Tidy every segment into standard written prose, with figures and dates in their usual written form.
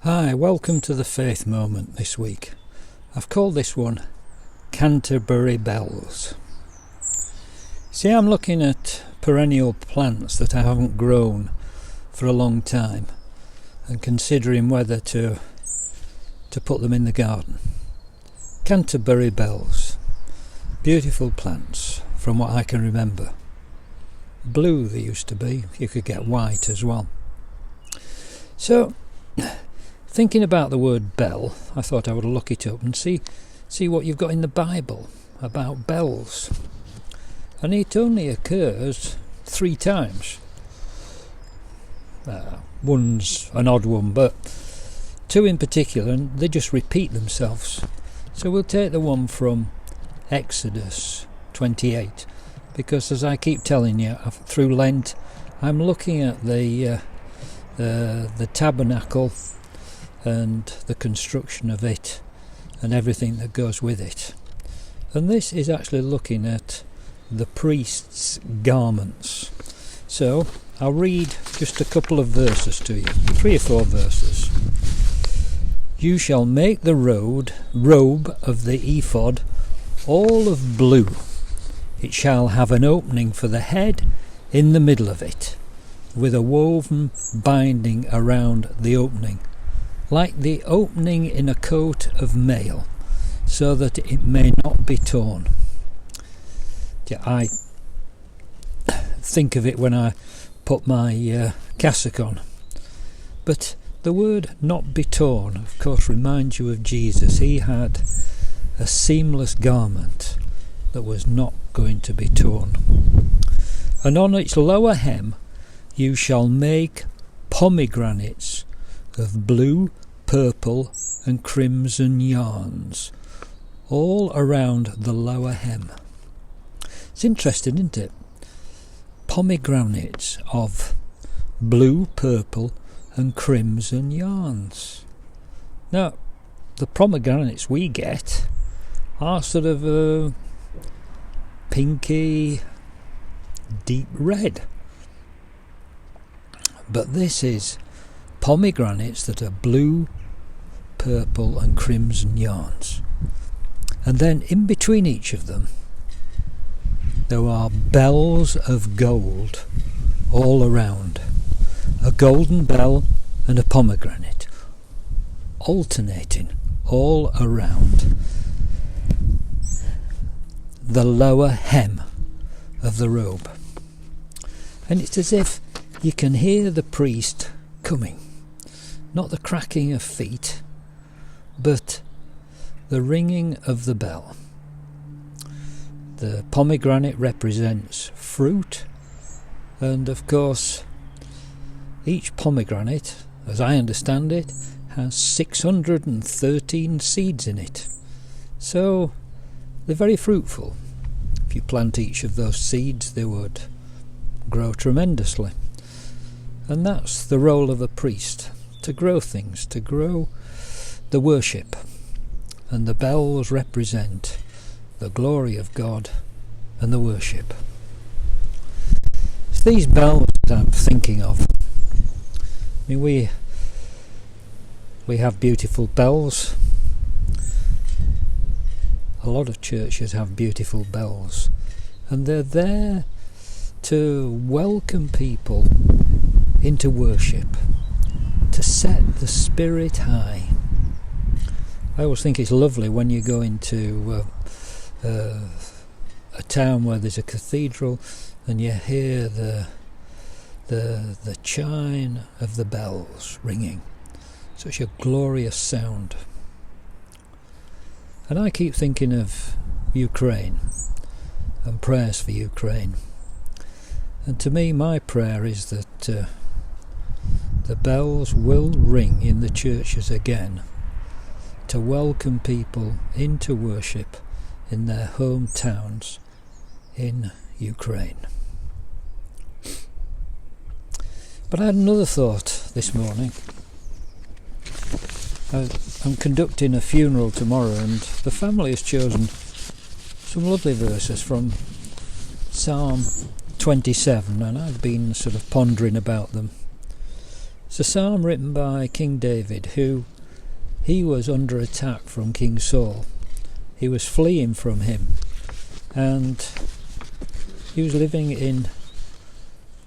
Hi, welcome to the Faith Moment this week. I've called this one Canterbury Bells. See, I'm looking at perennial plants that I haven't grown for a long time and considering whether to put them in the garden. Canterbury Bells, beautiful plants from what I can remember. Blue they used to be, you could get white as well. So, thinking about the word bell, I thought I would look it up and see what you've got in the Bible about bells. And it only occurs 3 times. One's an odd one, but 2 in particular, and they just repeat themselves. So we'll take the one from Exodus 28, because as I keep telling you, through Lent, I'm looking at the tabernacle and the construction of it and everything that goes with it. And this is actually looking at the priest's garments. So I'll read just a couple of verses to you, 3 or 4 verses. You shall make the robe of the ephod all of blue. It shall have an opening for the head in the middle of it, with a woven binding around the opening, like the opening in a coat of mail, so that it may not be torn. I think of it when I put my cassock on. But the word not be torn, of course, reminds you of Jesus. He had a seamless garment that was not going to be torn. And on its lower hem you shall make pomegranates of blue, purple and crimson yarns all around the lower hem. It's interesting, isn't it? Pomegranates of blue, purple and crimson yarns. Now, the pomegranates we get are sort of pinky, deep red. But this is pomegranates that are blue, purple and crimson yarns. And then in between each of them there are bells of gold all around. A golden bell and a pomegranate alternating all around the lower hem of the robe. And it's as if you can hear the priest coming. Not the cracking of feet, but the ringing of the bell. The pomegranate represents fruit, and of course each pomegranate, as I understand it, has 613 seeds in it. So they're very fruitful. If you plant each of those seeds, they would grow tremendously. And that's the role of a priest, to grow things, to grow the worship. And the bells represent the glory of God and the worship. It's these bells that I'm thinking of. I mean, we have beautiful bells. A lot of churches have beautiful bells, and they're there to welcome people into worship, to set the spirit high. I always think it's lovely when you go into a town where there's a cathedral and you hear the chime of the bells ringing. Such a glorious sound. And I keep thinking of Ukraine and prayers for Ukraine. And to me, my prayer is that the bells will ring in the churches again to welcome people into worship in their hometowns in Ukraine. But I had another thought this morning. I'm conducting a funeral tomorrow, and the family has chosen some lovely verses from Psalm 27, and I've been sort of pondering about them. It's a psalm written by King David, he was under attack from King Saul. He was fleeing from him, and he was living in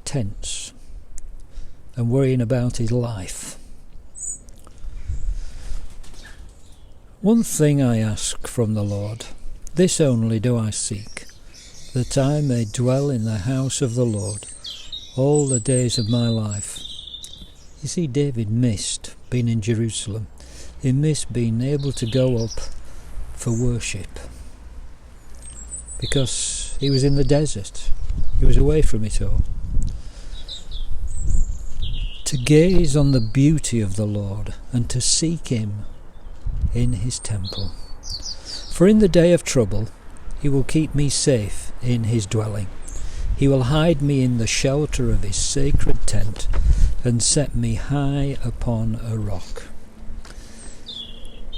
tents and worrying about his life. One thing I ask from the Lord, this only do I seek, that I may dwell in the house of the Lord all the days of my life. You see, David missed being in Jerusalem. He missed being able to go up for worship, because he was in the desert. He was away from it all. To gaze on the beauty of the Lord and to seek him in his temple. For in the day of trouble he will keep me safe in his dwelling. He will hide me in the shelter of his sacred tent and set me high upon a rock.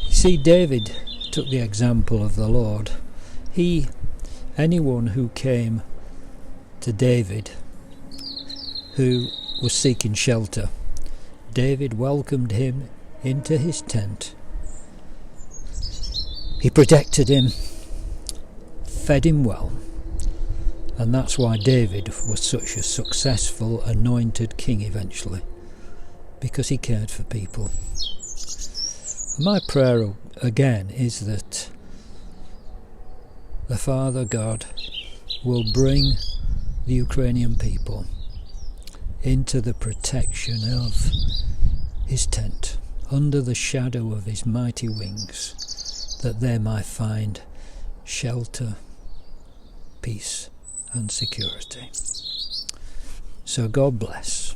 You see, David took the example of the Lord. Anyone who came to David who was seeking shelter, David welcomed him into his tent. He protected him, fed him well, and that's why David was such a successful anointed king eventually, because he cared for people. And my prayer again is that the Father God will bring the Ukrainian people into the protection of his tent, under the shadow of his mighty wings, that they might find shelter, peace and security. So God bless.